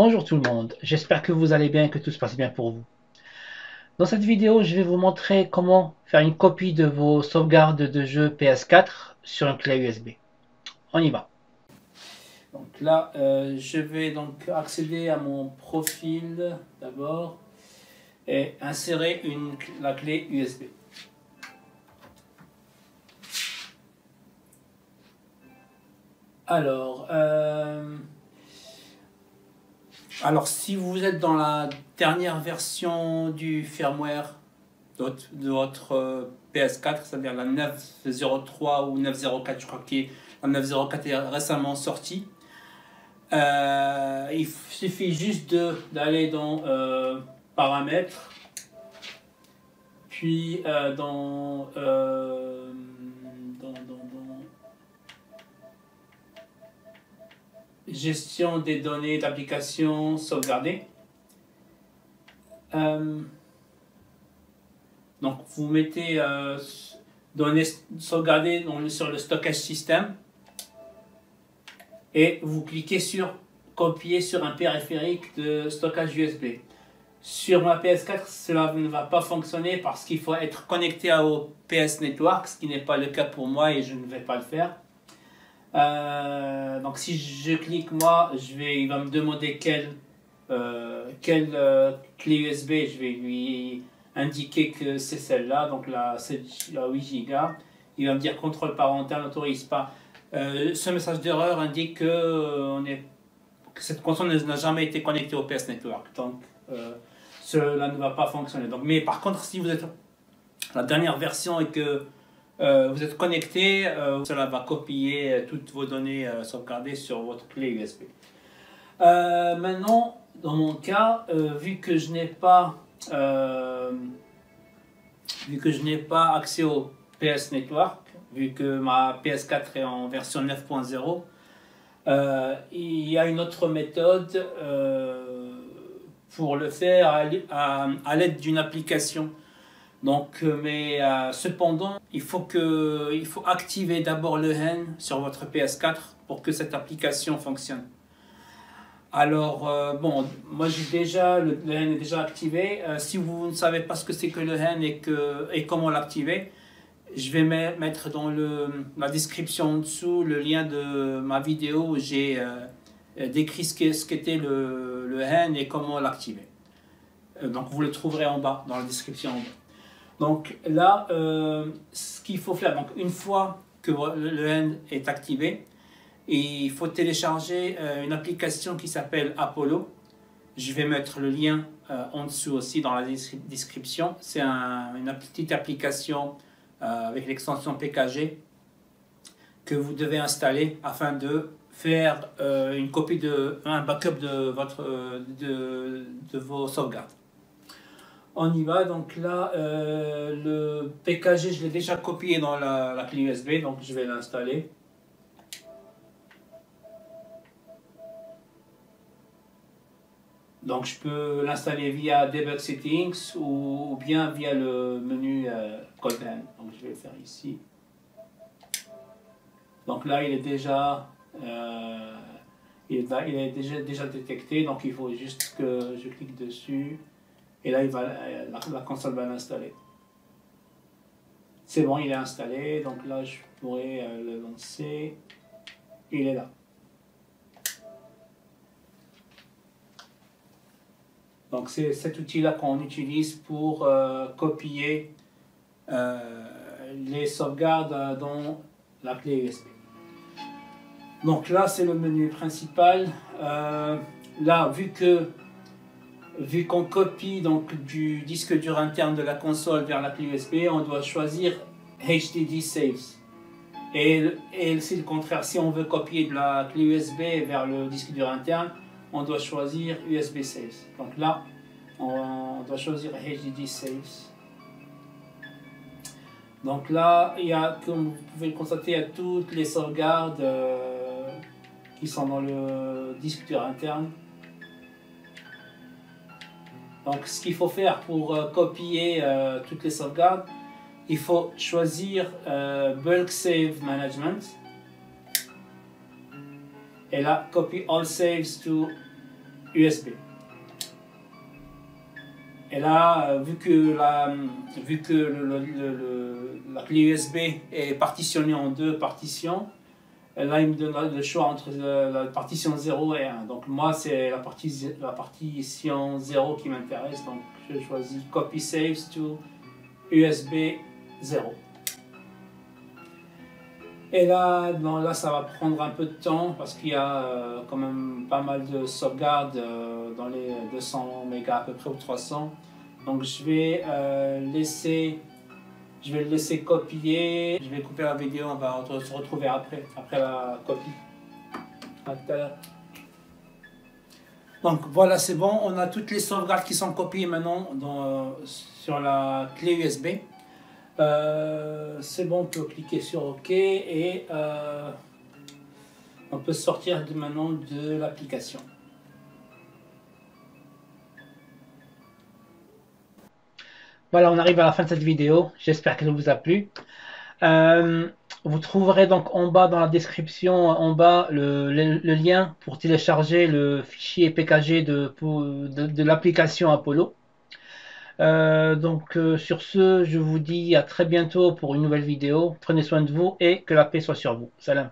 Bonjour tout le monde, j'espère que vous allez bien et que tout se passe bien pour vous. Dans cette vidéo, je vais vous montrer comment faire une copie de vos sauvegardes de jeux PS4 sur une clé USB. On y va. Donc là, je vais donc accéder à mon profil d'abord et insérer la clé USB. Alors, si vous êtes dans la dernière version du firmware de votre PS4, c'est-à-dire la 9.03 ou 9.04, je crois que la 9.04 est récemment sortie, il suffit juste d'aller dans Paramètres, puis dans Gestion des données d'application sauvegardées. Donc vous mettez données sauvegardées sur le stockage système et vous cliquez sur copier sur un périphérique de stockage USB. Sur ma PS4, cela ne va pas fonctionner parce qu'il faut être connecté au PS Network, ce qui n'est pas le cas pour moi et je ne vais pas le faire. Donc si je clique moi, il va me demander quelle clé USB. Je vais lui indiquer que c'est celle-là, donc la 8 Go. Il va me dire contrôle parental n'autorise pas. Ce message d'erreur indique que cette console n'a jamais été connectée au PS Network, donc cela ne va pas fonctionner. Donc, mais par contre, si vous êtes la dernière version et que vous êtes connecté, cela va copier toutes vos données sauvegardées sur votre clé USB. Maintenant, dans mon cas, vu que je n'ai pas accès au PS Network, vu que ma PS4 est en version 9.0, il y a une autre méthode pour le faire à l'aide d'une application. Donc, cependant, il faut activer d'abord le hen sur votre PS4 pour que cette application fonctionne. Alors, bon, moi le hen est déjà activé. Si vous ne savez pas ce que c'est que le hen et comment l'activer, je vais mettre dans la description en dessous le lien de ma vidéo où j'ai décrit ce qu'était le hen et comment l'activer. Donc, vous le trouverez en bas, dans la description en bas. Donc là, ce qu'il faut faire, donc une fois que le hen est activé, il faut télécharger une application qui s'appelle Apollo. Je vais mettre le lien en dessous aussi dans la description. C'est une petite application avec l'extension PKG que vous devez installer afin de faire un backup de vos sauvegardes. On y va, donc là, le PKG, je l'ai déjà copié dans la clé USB, donc je vais l'installer. Donc je peux l'installer via Debug Settings ou bien via le menu Coden. Donc je vais le faire ici. Donc là, il est déjà détecté, donc il faut juste que je clique dessus. Et là, la console va l'installer. C'est bon, il est installé. Donc là, je pourrais le lancer. Il est là. Donc c'est cet outil-là qu'on utilise pour copier les sauvegardes dans la clé USB. Donc là, c'est le menu principal. Là, vu qu'on copie donc du disque dur interne de la console vers la clé USB, on doit choisir HDD Saves. Et c'est le contraire, si on veut copier de la clé USB vers le disque dur interne, on doit choisir USB Saves. Donc là, on doit choisir HDD Saves. Donc là, comme vous pouvez le constater, il y a toutes les sauvegardes qui sont dans le disque dur interne. Donc ce qu'il faut faire pour copier toutes les sauvegardes, il faut choisir Bulk Save Management. Et là, Copy All Saves to USB. Et là, vu que la clé USB est partitionnée en deux partitions, là il me donne le choix entre la partition 0 et 1. Donc moi c'est la partition 0 qui m'intéresse, donc je choisis Copy Saves to USB 0. Et là, là ça va prendre un peu de temps parce qu'il y a quand même pas mal de sauvegardes dans les 200 mégas à peu près ou 300. Donc je vais le laisser copier. Je vais couper la vidéo, on va se retrouver après la copie. À tout à l'heure. Donc voilà, c'est bon, on a toutes les sauvegardes qui sont copiées maintenant sur la clé USB. C'est bon, on peut cliquer sur OK et on peut sortir maintenant de l'application. Voilà, on arrive à la fin de cette vidéo. J'espère qu'elle vous a plu. Vous trouverez donc en bas dans la description, en bas, le lien pour télécharger le fichier PKG de l'application Apollo. Sur ce, je vous dis à très bientôt pour une nouvelle vidéo. Prenez soin de vous et que la paix soit sur vous. Salam.